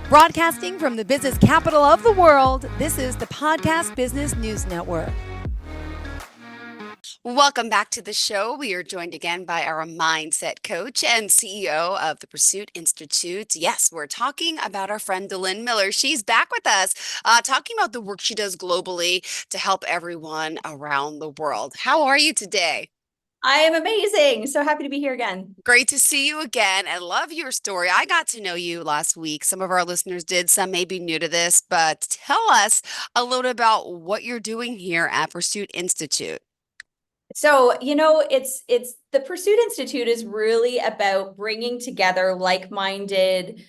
Broadcasting from the business capital of the world, this is the Podcast Business News Network. Welcome back to the show. We are joined again by our mindset coach and CEO of the Pursuit Institute. Yes, we're talking about our friend Delynn Miller. She's back with us, talking about the work she does globally to help everyone around the world. How are you today? I am amazing. So happy to be here again. Great to see you again. I love your story. I got to know you last week. Some of our listeners did, some may be new to this, but tell us a little about what you're doing here at Pursuit Institute. So, it's the Pursuit Institute is really about bringing together like-minded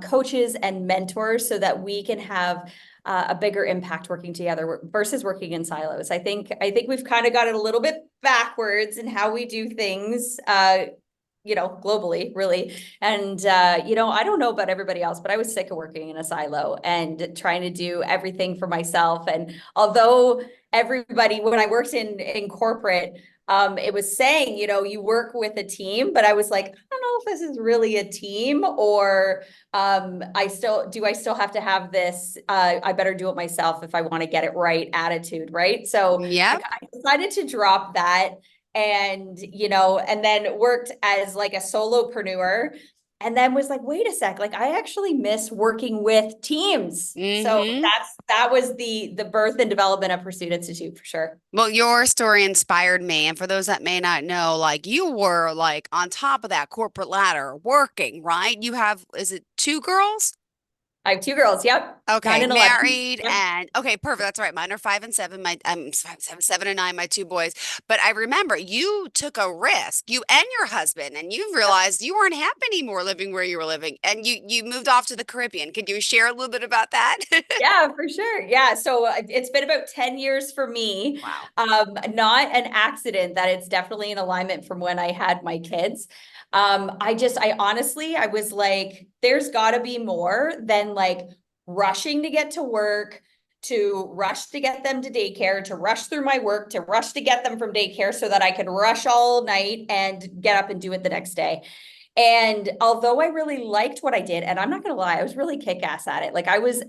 coaches and mentors so that we can have a bigger impact working together versus working in silos. I think we've kind of got it a little bit backwards in how we do things. Globally, really. And, I don't know about everybody else, but I was sick of working in a silo and trying to do everything for myself. And although everybody, when I worked in corporate, it was saying, you work with a team, but I was like, I don't know if this is really a team or I still have to have this, I better do it myself if I want to get it right attitude, right? So Yeah. I decided to drop that and then worked as like a solopreneur and then was like, wait a sec, like I actually miss working with teams. So that was the birth and development of Pursuit Institute for sure. Well, your story inspired me. And for those that may not know, like you were like on top of that corporate ladder working, right? You have, is it two girls? I have two girls. Yep. Okay, 9 and 11. married Yep. and okay, perfect. That's right. Mine are 5 and 7. My 7 and 9, my two boys. But I remember you took a risk, you and your husband, and you realized you weren't happy anymore living where you were living, and you moved off to the Caribbean. Could you share a little bit about that? Yeah, for sure. Yeah. So it's been about 10 years for me. Wow. Not an accident that it's definitely in alignment from when I had my kids. I was like, there's got to be more than like rushing to get to work, to rush to get them to daycare, to rush through my work, to rush to get them from daycare so that I could rush all night and get up and do it the next day. And although I really liked what I did, and I'm not going to lie, I was really kick-ass at it. Like I was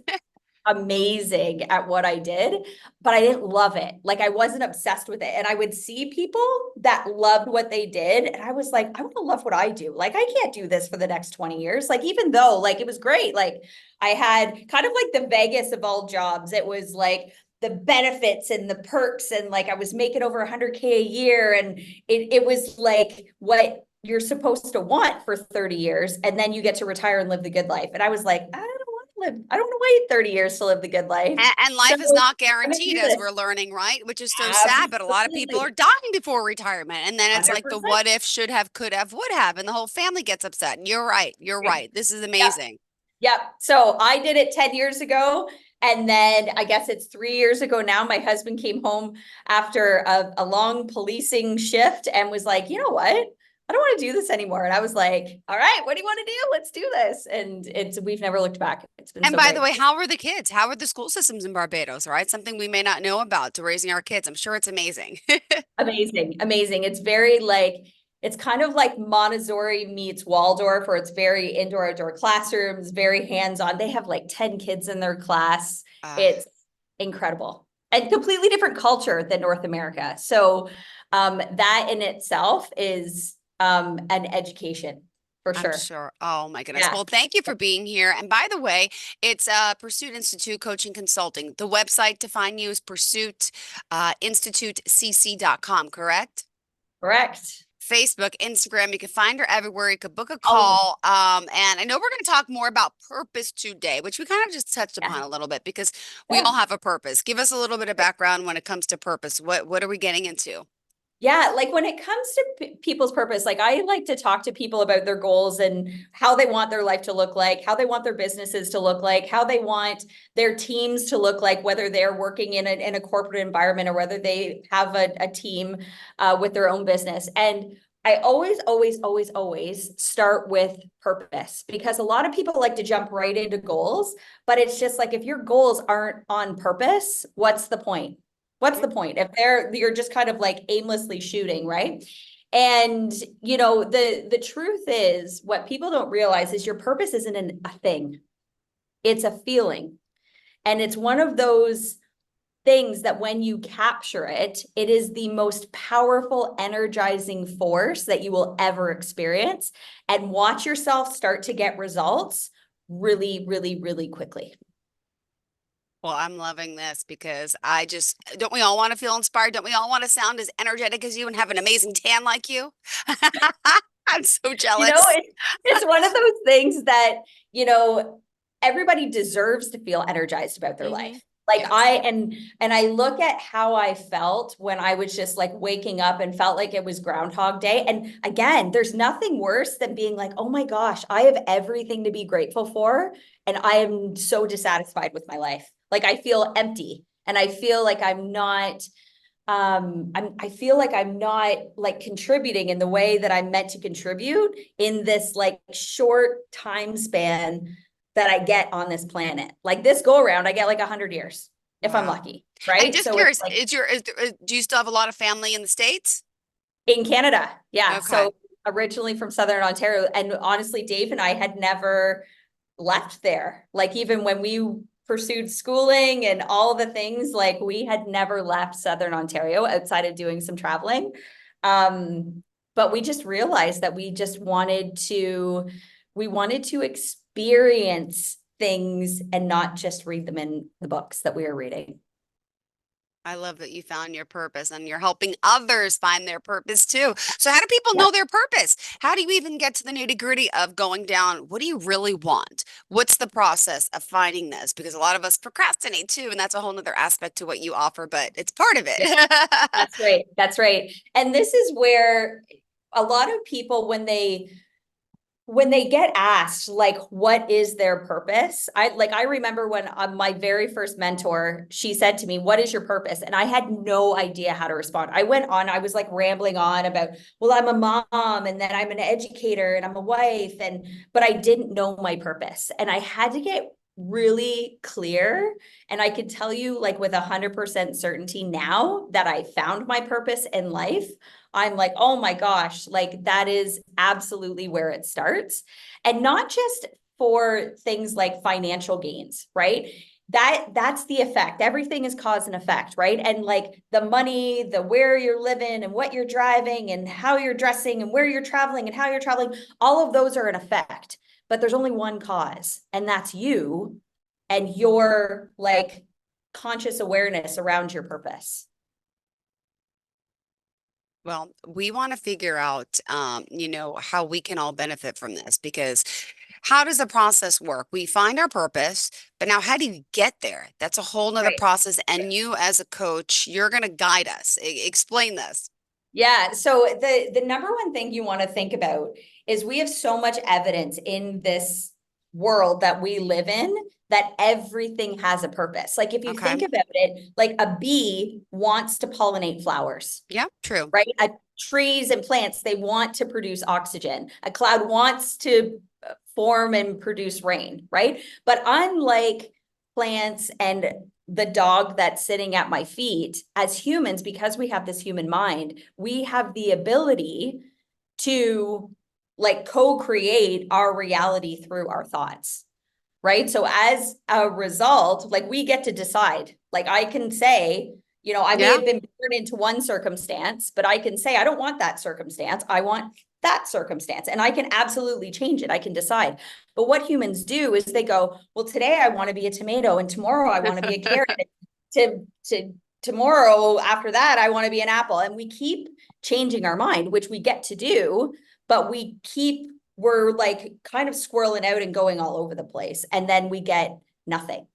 amazing at what I did, but I didn't love it. Like I wasn't obsessed with it. And I would see people that loved what they did. And I was like, I want to love what I do. Like I can't do this for the next 20 years. Like, even though like it was great, like I had kind of like the Vegas of all jobs. It was like the benefits and the perks. And like I was making over 100K a year. And it was like what you're supposed to want for 30 years. And then you get to retire and live the good life. And I was like, I don't want to wait 30 years to live the good life. And life is not guaranteed, as this. we're learning, right? Which is so sad, but a lot of people are dying before retirement. And then it's like the 100%. what if, should have, could have, would have, and the whole family gets upset. And you're right. You're right. This is amazing. Yep. So I did it 10 years ago. And then I guess it's 3 years ago now, my husband came home after a long policing shift and was like, you know what? I don't want to do this anymore. And I was like, all right, what do you want to do? Let's do this. And we've never looked back. It's been And so by great. the way, how are the kids? How are the school systems in Barbados, right? Something we may not know about to raising our kids. I'm sure it's amazing. Amazing. Amazing. It's very like, it's kind of like Montessori meets Waldorf, or it's very indoor, outdoor classrooms, very hands-on. They have like 10 kids in their class. It's incredible and completely different culture than North America. So that in itself is an education for sure. I'm sure. Oh my goodness. Yeah. Well, thank you for being here. And by the way, it's Pursuit Institute Coaching Consulting. The website to find you is pursuit institutecc.com, correct? Correct. Facebook, Instagram, you can find her everywhere. You could book a call. And I know we're going to talk more about purpose today, which we kind of just touched upon a little bit because we all have a purpose. Give us a little bit of background when it comes to purpose. What are we getting into? Yeah, like when it comes to people's purpose, like I like to talk to people about their goals and how they want their life to look like, how they want their businesses to look like, how they want their teams to look like, whether they're working in a corporate environment or whether they have a team with their own business. And I always start with purpose, because a lot of people like to jump right into goals, but it's just like, if your goals aren't on purpose, what's the point? What's the point if you're just kind of like aimlessly shooting, right? And the truth is, what people don't realize is your purpose isn't a thing. It's a feeling. And it's one of those things that when you capture it, it is the most powerful, energizing force that you will ever experience. And watch yourself start to get results really, really, really quickly. Well, I'm loving this because don't we all want to feel inspired? Don't we all want to sound as energetic as you and have an amazing tan like you? I'm so jealous. It's one of those things that, you know, everybody deserves to feel energized about their Mm-hmm. life. Like Yes. and I look at how I felt when I was just like waking up and felt like it was Groundhog Day. And again, there's nothing worse than being like, oh my gosh, I have everything to be grateful for. And I am so dissatisfied with my life. Like I feel empty and I feel like I feel like I'm not like contributing in the way that I'm meant to contribute in this like short time span that I get on this planet. Like this go around, I get like 100 years if I'm Wow. lucky, And right? just So it's curious, like do you still have a lot of family in the States? in Canada, yeah. Okay. So originally from Southern Ontario, and honestly, Dave and I had never left there. Like even when we pursued schooling and all the things, like we had never left Southern Ontario outside of doing some traveling. But we just realized that we wanted to experience things and not just read them in the books that we were reading. I love that you found your purpose and you're helping others find their purpose too. So, how do people Yeah. know their purpose? How do you even get to the nitty-gritty of going down? What do you really want? What's the process of finding this? Because a lot of us procrastinate too, and that's a whole nother aspect to what you offer, but it's part of Yeah, it. that's right. That's right. And this is where a lot of people, when they get asked like what is their purpose, I remember when my very first mentor, she said to me, what is your purpose? And I had no idea how to respond. I was like rambling on about, well, I'm a mom and then I'm an educator and I'm a wife, but I didn't know my purpose and I had to get really clear. And I could tell you like with 100% certainty now that I found my purpose in life. I'm like, oh my gosh, like that is absolutely where it starts. And not just for things like financial gains, right? That's the effect. Everything is cause and effect, right? And like the money, the where you're living and what you're driving and how you're dressing and where you're traveling and how you're traveling, all of those are an effect. But there's only one cause, and that's you and your like conscious awareness around your purpose. Well, we want to figure out, how we can all benefit from this because how does the process work? We find our purpose, but now how do you get there? That's a whole nother Right. process. And you, as a coach, you're going to guide us. Explain this. Yeah. So the number one thing you want to think about is we have so much evidence in this world that we live in that everything has a purpose. Like if you think Okay. about it, like a bee wants to pollinate flowers, Yeah, true. right? Trees and plants, they want to produce oxygen. A cloud wants to form and produce rain, right? But unlike plants and the dog that's sitting at my feet, as humans, because we have this human mind, we have the ability to like co-create our reality through our thoughts, right? So as a result, like we get to decide. Like I can say, I may Yeah. have been born into one circumstance, but I can say, I don't want that circumstance. I want that circumstance. And I can absolutely change it. I can decide. But what humans do is they go, well, today I want to be a tomato and tomorrow I want to be a carrot. To tomorrow after that, I want to be an apple. And we keep changing our mind, which we get to do, but we're like kind of squirreling out and going all over the place. And then we get nothing.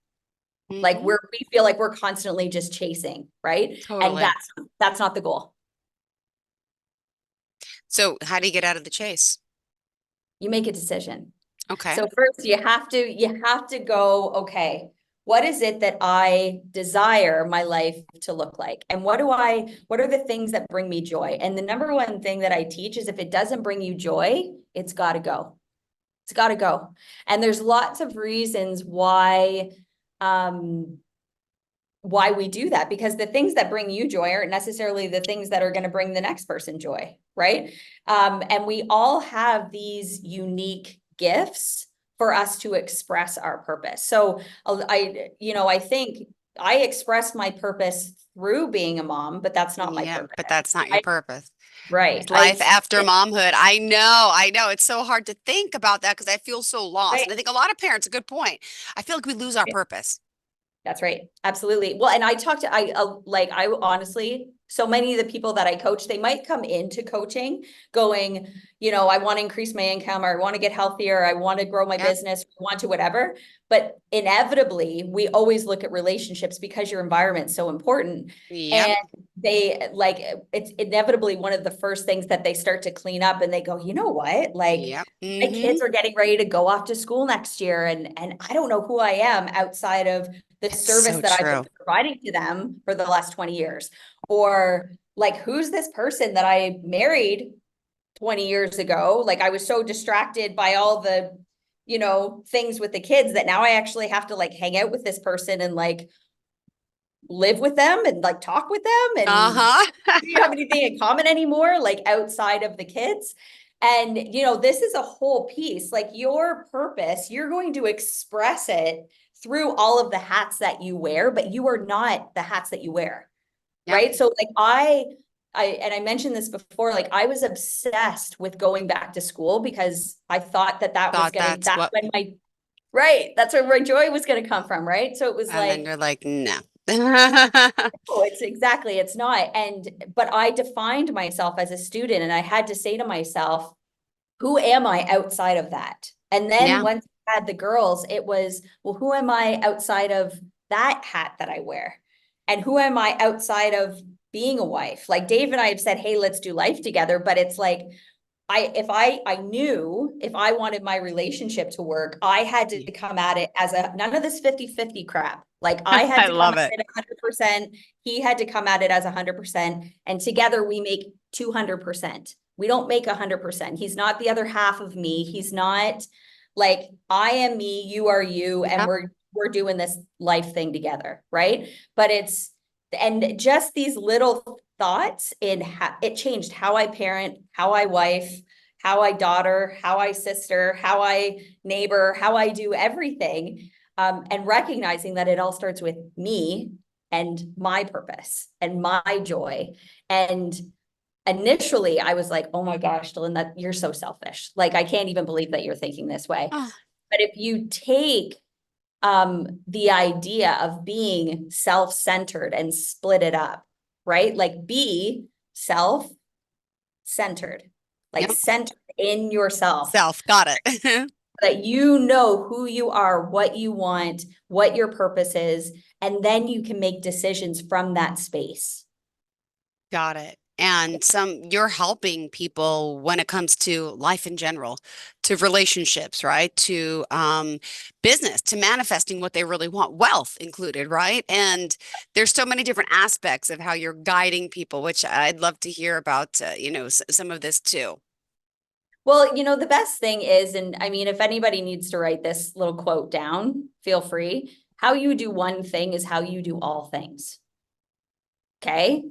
Like Hmm. we feel like we're constantly just chasing, right? And Totally. that's not the goal. So, how do you get out of the chase? You make a decision. Okay. So first you have to go, okay, what is it that I desire my life to look like? And what are the things that bring me joy? And the number one thing that I teach is if it doesn't bring you joy, it's got to go. It's got to go. And there's lots of reasons um, why we do that, because the things that bring you joy aren't necessarily the things that are going to bring the next person joy, right? And we all have these unique gifts for us to express our purpose. So I think I expressed my purpose through being a mom, but that's not my Yeah, purpose. but that's not your purpose. Right. It's life after momhood. I know, I know. It's so hard to think about that because I feel so lost. Right. And I think a lot of parents, a good point. I feel like we lose our purpose. That's right. Absolutely. Well, and I honestly, so many of the people that I coach, they might come into coaching going, I want to increase my income, or I want to get healthier, I want to grow my Yep. business, I want to whatever. But inevitably, we always look at relationships because your environment's so important. Yep. And it's inevitably one of the first things that they start to clean up, and they go, you know what? Like, Yep. my kids are getting ready to go off to school next year, and I don't know who I am outside of the It's service so that I've been true. providing to them for the last 20 years. Or like, who's this person that I married 20 years ago? Like, I was so distracted by all the, things with the kids that now I actually have to like hang out with this person and like live with them and like talk with them. And Uh-huh. do you have anything in common anymore, like outside of the kids? And, this is a whole piece, like your purpose, you're going to express it through all of the hats that you wear, but you are not the hats that you wear. Yep. Right. So like and I mentioned this before, like I was obsessed with going back to school because I thought Thought that's that's what, when that's where my joy was going to come from. Right. So it was and then like, you're like, no. oh, it's not. But I defined myself as a student, and I had to say to myself, who am I outside of that? And then Yeah. once I had the girls, it was, well, who am I outside of that hat that I wear? And who am I outside of being a wife? Like Dave and I have said, hey, let's do life together. But it's like, I knew if I wanted my relationship to work, I had to come at it as none of this 50-50 crap. Like I had I to come love at it. it 100%. He had to come at it as 100%. And together we make 200%. We don't make 100%. He's not the other half of me. He's not like, I am me, you are you, and Yep. we're doing this life thing together. Right. But and just these little thoughts in how it changed how I parent, how I wife, how I daughter, how I sister, how I neighbor, how I do everything. And recognizing that it all starts with me and my purpose and my joy. And initially I was like, oh my gosh, Delynn, that you're so selfish. Like, I can't even believe that you're thinking this way. Oh, But if you take the idea of being self-centered and split it up, right? Like be self-centered, like yep. centered in yourself, Self. Got it. that you know who you are, what you want, what your purpose is, and then you can make decisions from that space. Got it. And you're helping people when it comes to life in general, to relationships, right? To business, to manifesting what they really want, wealth included, right? And there's so many different aspects of how you're guiding people, which I'd love to hear about, some of this too. Well, the best thing is, and I mean, if anybody needs to write this little quote down, feel free. How you do one thing is how you do all things. Okay.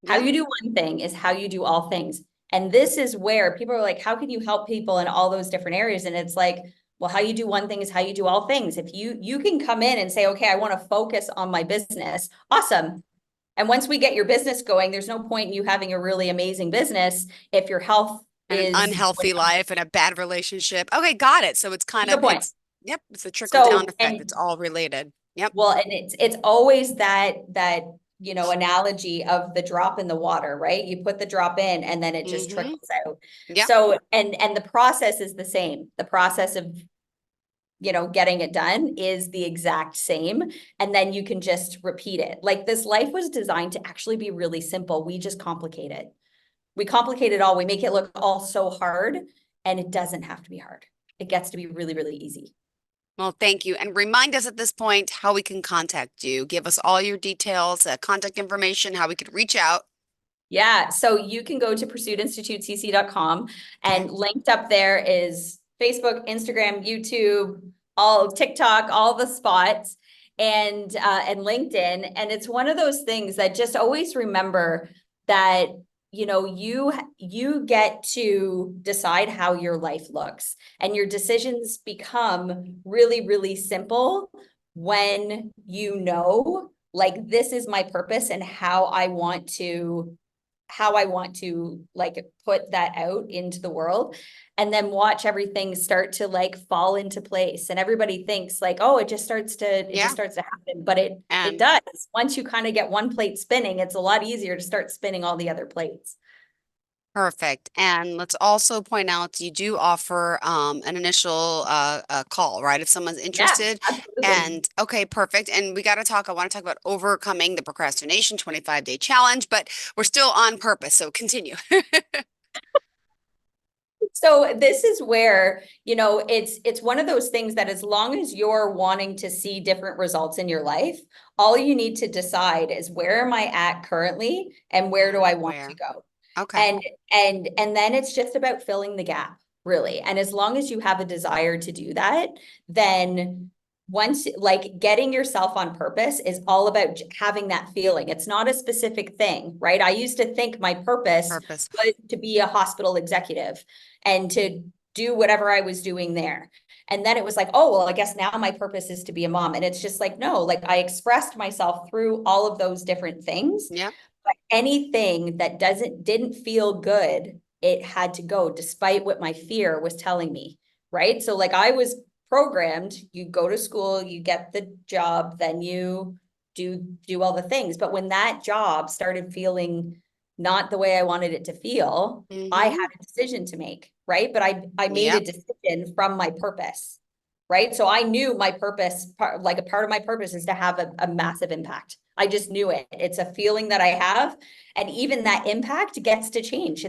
How Yep. you do one thing is how you do all things. And this is where people are like, how can you help people in all those different areas? And it's like, well, how you do one thing is how you do all things. If you can come in and say, okay, I want to focus on my business. Awesome. And once we get your business going, there's no point in you having a really amazing business if your health And an is unhealthy life and a bad relationship. Okay, got it. So it's kind good of, point. yep, it's a trickle down So, effect. It's all related. Yep. well, and it's always that analogy of the drop in the water, right? You put the drop in and then it just Mm-hmm. trickles out. Yep. So, and the process is the same. The process of getting it done is the exact same. And then you can just repeat it. Like, this life was designed to actually be really simple. We just complicate it. We complicate it all. We make it look all so hard, and it doesn't have to be hard. It gets to be really, really easy. Well, thank you. And remind us at this point how we can contact you. Give us all your details, contact information, how we could reach out. Yeah. So you can go to pursuitinstitutecc.com, Okay. and linked up there is Facebook, Instagram, YouTube, all TikTok, all the spots, and LinkedIn. And it's one of those things that just always remember that, you know, you get to decide how your life looks, and your decisions become really, really simple when you know, like, this is my purpose and how I want to like put that out into the world, and then watch everything start to like fall into place. And everybody thinks like, oh, it just starts to Yeah. happen, but it And does. Once you kind of get one plate spinning, it's a lot easier to start spinning all the other plates. perfect. And let's also point out you do offer an initial call, right? If someone's Yeah, interested. absolutely. And okay, perfect. And we got to talk, I want to talk about overcoming the procrastination 25-day challenge, but we're still on purpose. So continue. So this is where, you know, it's one of those things that as long as you're wanting to see different results in your life, all you need to decide is, where am I at currently and where do I want to Where? go? Okay. And then it's just about filling the gap, really. And as long as you have a desire to do that, then once, like, getting yourself on purpose is all about having that feeling. It's not a specific thing, right? I used to think my purpose Purpose. was to be a hospital executive and to do whatever I was doing there. And then it was like, oh, well, I guess now my purpose is to be a mom. And it's just like, no, like, I expressed myself through all of those different things. Yeah. But anything that didn't feel good, it had to go, despite what my fear was telling me. Right. So like, I was programmed, you go to school, you get the job, then you do all the things. But when that job started feeling not the way I wanted it to feel, I Mm-hmm. had a decision to make, right? But I made a Yep. decision from my purpose, right? So I knew my purpose, like a part of my purpose is to have a massive impact. I just knew it. It's a feeling that I have, and even that impact gets to change.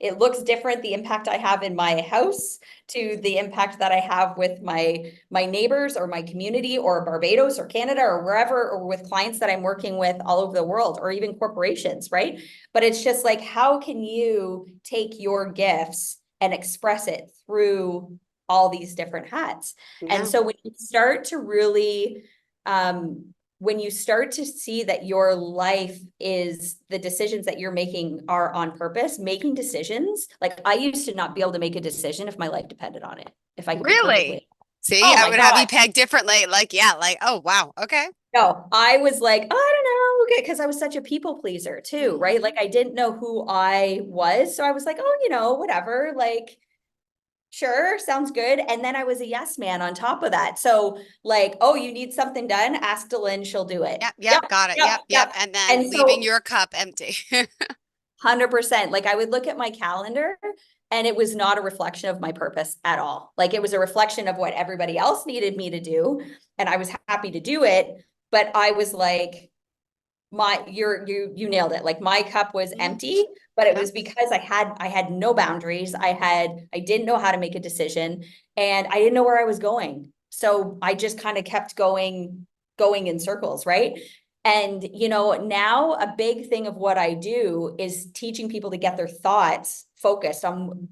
It looks different, the impact I have in my house to the impact that I have with my neighbors or my community or Barbados or Canada or wherever, or with clients that I'm working with all over the world, or even corporations, right? But it's just like, how can you take your gifts and express it through all these different hats? And Yeah. so when you start to really when you start to see that your life is, the decisions that you're making are on purpose, making decisions. Like, I used to not be able to make a decision if my life depended on it, if I could be Really? perfectly. See, Oh I my would have God. you pegged differently. Like, yeah, like, oh, wow. Okay. No, I was like, oh, I don't know, okay, because I was such a people pleaser too, right? Mm-hmm. Like, I didn't know who I was. So I was like, oh, you know, whatever. Like, sure, sounds good. And then I was a yes man on top of that. So like, oh, you need something done? Ask Delynn, she'll do it. Yep, Yep, yep, got it. yep, Yep, yep. yep. And then And leaving so your cup empty. 100%, like, I would look at my calendar and it was not a reflection of my purpose at all. Like, it was a reflection of what everybody else needed me to do. And I was happy to do it. But I was like, you nailed it. Like, my cup was Mhm. empty, but it Yep. was because I had no boundaries. I didn't know how to make a decision, and I didn't know where I was going. So I just kind of kept going in circles, right? And you know, now a big thing of what I do is teaching people to get their thoughts focused on,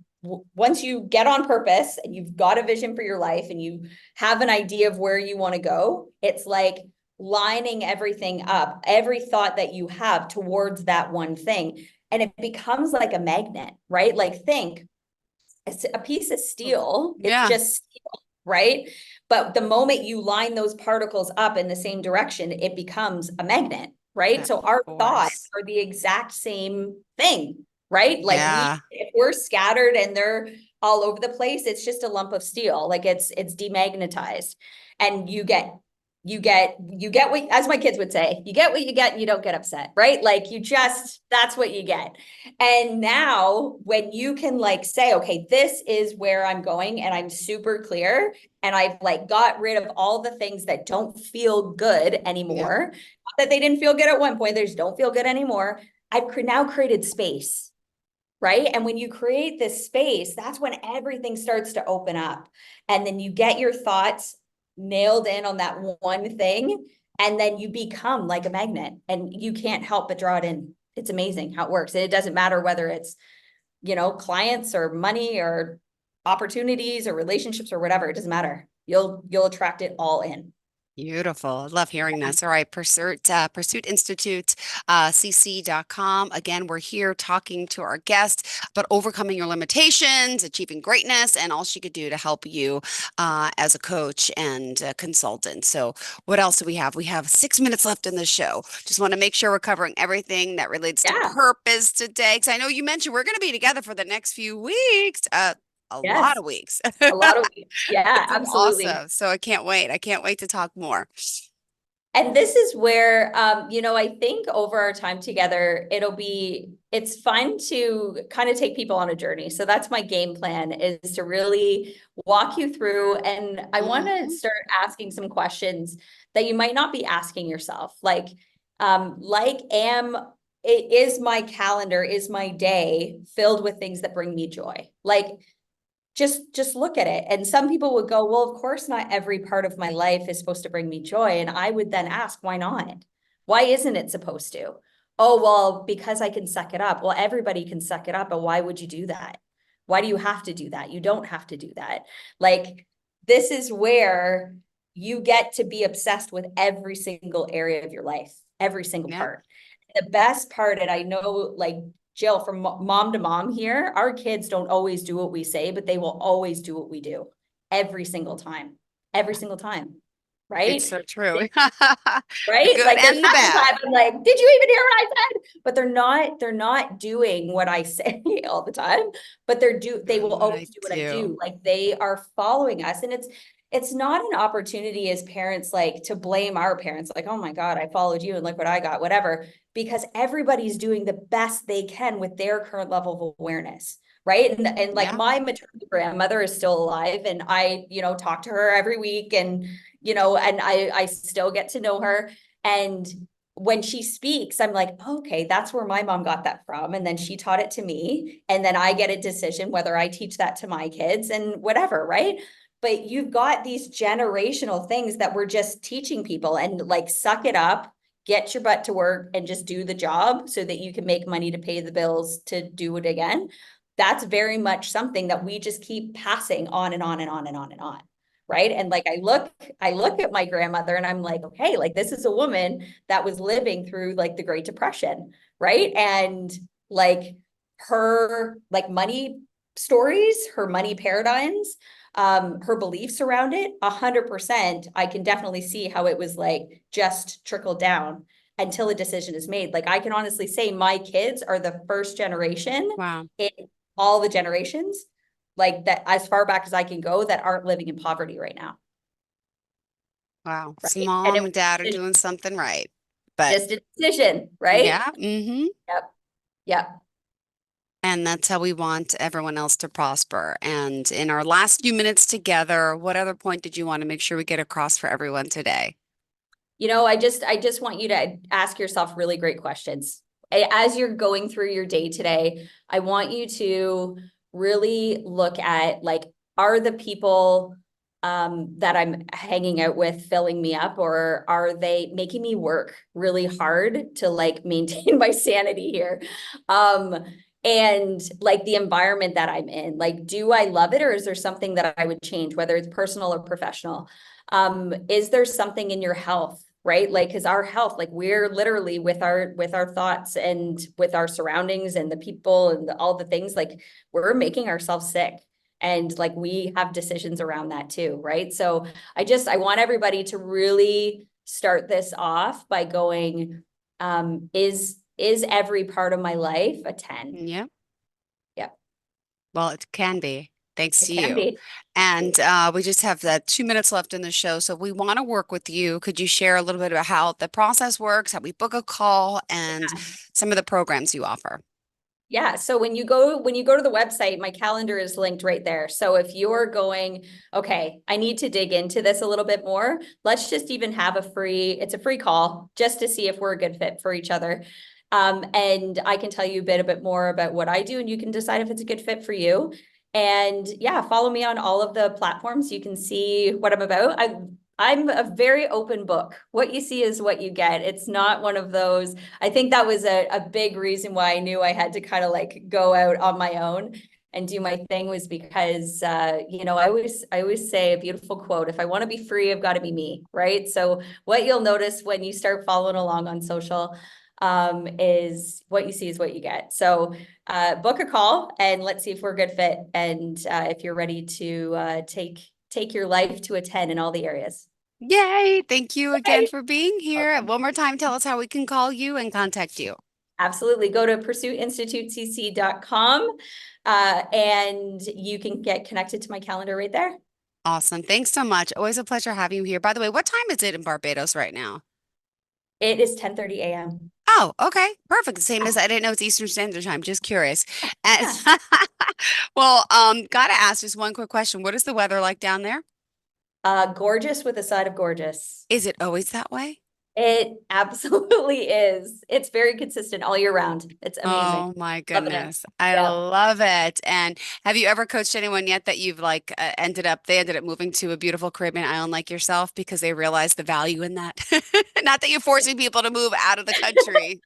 once you get on purpose and you've got a vision for your life and you have an idea of where you want to go, it's like lining everything up, every thought that you have towards that one thing. And it becomes like a magnet, right? Like, think, it's a piece of steel, it's Yeah. just steel, right? But the moment you line those particles up in the same direction, it becomes a magnet, right? That So our thoughts force. are the exact same thing, right? Like, Yeah. if we're scattered and they're all over the place, it's just a lump of steel. Like, it's demagnetized. And you get what, as my kids would say, you get what you get and you don't get upset, right? Like, that's what you get. And now when you can like say, okay, this is where I'm going and I'm super clear, and I've like got rid of all the things that don't feel good Yep. anymore, not that they didn't feel good at one point, they just don't feel good anymore. I've now created space, right? And when you create this space, that's when everything starts to open up. And then you get your thoughts nailed in on that one thing. And then you become like a magnet and you can't help but draw it in. It's amazing how it works. And it doesn't matter whether it's, you know, clients or money or opportunities or relationships or whatever. It doesn't matter. You'll attract it all in. Beautiful. I love hearing this. All right, Pursuit Institute, cc.com. Again, we're here talking to our guest about overcoming your limitations, achieving greatness, and all she could do to help you as a coach and a consultant. So, what else do we have? We have 6 minutes left in the show. Just want to make sure we're covering everything that relates to Yeah. purpose today. Because I know you mentioned we're going to be together for the next few weeks. A lot Yes. of weeks. A lot of weeks. Yeah, This is absolutely. awesome. So I can't wait. I can't wait to talk more. And this is where, I think over our time together, it's fun to kind of take people on a journey. So that's my game plan, is to really walk you through. And I want to Mhm. start asking some questions that you might not be asking yourself. Is my calendar, is my day filled with things that bring me joy? Like, just look at it. And some people would go, well, of course not every part of my life is supposed to bring me joy. And I would then ask, why not? Why isn't it supposed to? Oh, well, because I can suck it up. Well, everybody can suck it up, but why would you do that? Why do you have to do that? You don't have to do that. Like, this is where you get to be obsessed with every single area of your life, every single Yeah. part. The best part, and I know, like, Jill, from mom to mom here, our kids don't always do what we say, but they will always do what we do every single time, every single time. It's Right? so true. The Right? good Like, there's and the half the bad. time I'm like, did you even hear what I said? But they're not doing what I say all the time, but they Doing will what I always do what I do. do. Like, they are following us. And it's not an opportunity as parents, like, to blame our parents, like, oh my God, I followed you and look what I got, whatever, because everybody's doing the best they can with their current level of awareness. Right. And like, Yeah. my maternal grandmother is still alive, and I, talk to her every week, and and I still get to know her. And when she speaks, I'm like, okay, that's where my mom got that from. And then she taught it to me. And then I get a decision whether I teach that to my kids and whatever, right? But you've got these generational things that we're just teaching people, and like, suck it up, get your butt to work, and just do the job so that you can make money to pay the bills to do it again. That's very much something that we just keep passing on and on and on and on and on. Right. And like, I look at my grandmother and I'm like, okay, like, this is a woman that was living through like the Great Depression. Right. And like, her like money stories, her money paradigms, her beliefs around it, 100%, I can definitely see how it was like just trickled down until a decision is made. Like, I can honestly say my kids are the first generation Wow. in all the generations, like, that, as far back as I can go, that aren't living in poverty right now. Wow. So Right. And it mom and dad are was doing something right. But just a decision, right? yeah. Yep. Yep. And that's how we want everyone else to prosper. And in our last few minutes together, what other point did you want to make sure we get across for everyone today? I just want you to ask yourself really great questions. As you're going through your day today, I want you to really look at, like, are the people that I'm hanging out with filling me up, or are they making me work really hard to like maintain my sanity here? And like, the environment that I'm in, like, do I love it, or is there something that I would change, whether it's personal or professional? Is there something in your health, right? Like, because our health, like, we're literally with our thoughts and with our surroundings and the people and all the things, like, we're making ourselves sick. And like, we have decisions around that too, right? So I want everybody to really start this off by going, is every part of my life a 10? Yeah. Yeah, Well, it can be, thanks it to can you. be. And we just have that 2 minutes left in the show. So if we want to work with you, could you share a little bit about how the process works, how we book a call, and some of the programs you offer? Yeah. So when you go to the website, my calendar is linked right there. So if you're going, okay, I need to dig into this a little bit more, let's just even have it's a free call just to see if we're a good fit for each other. And I can tell you a bit more about what I do, and you can decide if it's a good fit for you. And yeah, follow me on all of the platforms. You can see what I'm about. I'm a very open book. What you see is what you get. It's not one of those. I think that was a big reason why I knew I had to kind of like go out on my own, and do my thing was because, you know, I always say a beautiful quote: if I want to be free, I've got to be me, right? So what you'll notice when you start following along on social is what you see is what you get. So book a call and let's see if we're a good fit, and if you're ready to take your life to a 10 in all the areas. Yay. Thank you again Okay. for being here. One more time, tell us how we can call you and contact you. Absolutely. Go to pursuitinstitutecc.com and you can get connected to my calendar right there. Awesome. Thanks so much. Always a pleasure having you here. By the way, what time is it in Barbados right now? It is 10:30 a.m. Oh, okay. Perfect. Same as I didn't know it's Eastern Standard Time. Just curious. And well, gotta ask just one quick question. What is the weather like down there? Gorgeous with a side of gorgeous. Is it always that way? It absolutely is. It's very consistent all year round. It's amazing. Oh my Loving it. goodness. I Yeah. love it. And have you ever coached anyone yet that you've like they ended up moving to a beautiful Caribbean island like yourself because they realized the value in that? Not that you're forcing people to move out of the country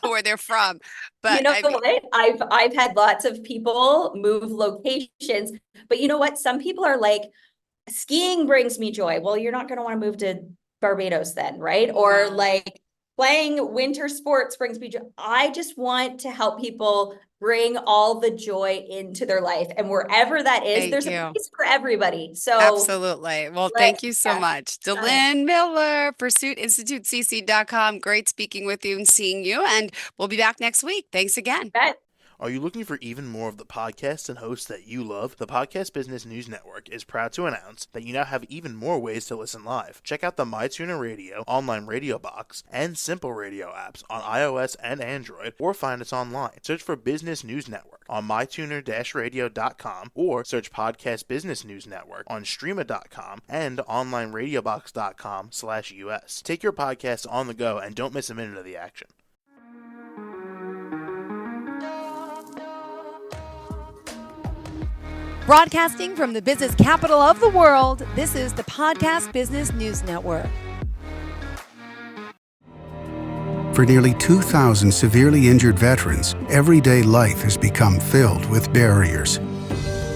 where they're from, You but know I mean, what? I've had lots of people move locations, but you know what? Some people are like, skiing brings me joy. Well, you're not going to want to move to Barbados then, right? Or no. like playing winter sports brings me joy. I just want to help people bring all the joy into their life, and wherever that is, Thank there's a you. place for everybody. So Absolutely. Well, thank you so yeah, much. got it. Delynn Miller, pursuitinstitutecc.com. Great speaking with you and seeing you. And we'll be back next week. Thanks again. Bet. Are you looking for even more of the podcasts and hosts that you love? The Podcast Business News Network is proud to announce that you now have even more ways to listen live. Check out the MyTuner Radio, online radio box, and Simple Radio apps on iOS and Android, or find us online. Search for Business News Network on mytuner-radio.com, or search Podcast Business News Network on streama.com and onlineradiobox.com/US. Take your podcast on the go and don't miss a minute of the action. Broadcasting from the business capital of the world, this is the Podcast Business News Network. For nearly 2,000 severely injured veterans, everyday life has become filled with barriers.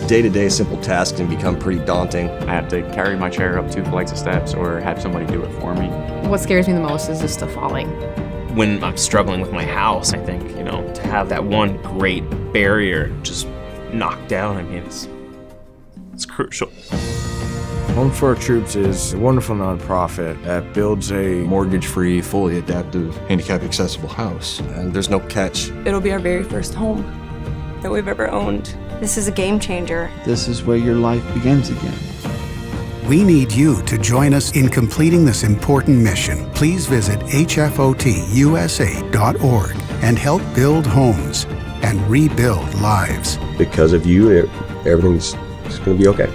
Day-to-day simple tasks can become pretty daunting. I have to carry my chair up 2 flights of steps or have somebody do it for me. What scares me the most is just the falling. When I'm struggling with my house, I think, to have that one great barrier just knocked down, it's crucial. Home for Our Troops is a wonderful nonprofit that builds a mortgage-free, fully adaptive, handicap-accessible house. And there's no catch. It'll be our very first home that we've ever owned. This is a game changer. This is where your life begins again. We need you to join us in completing this important mission. Please visit hfotusa.org and help build homes and rebuild lives. Because of you, everything's going to be okay.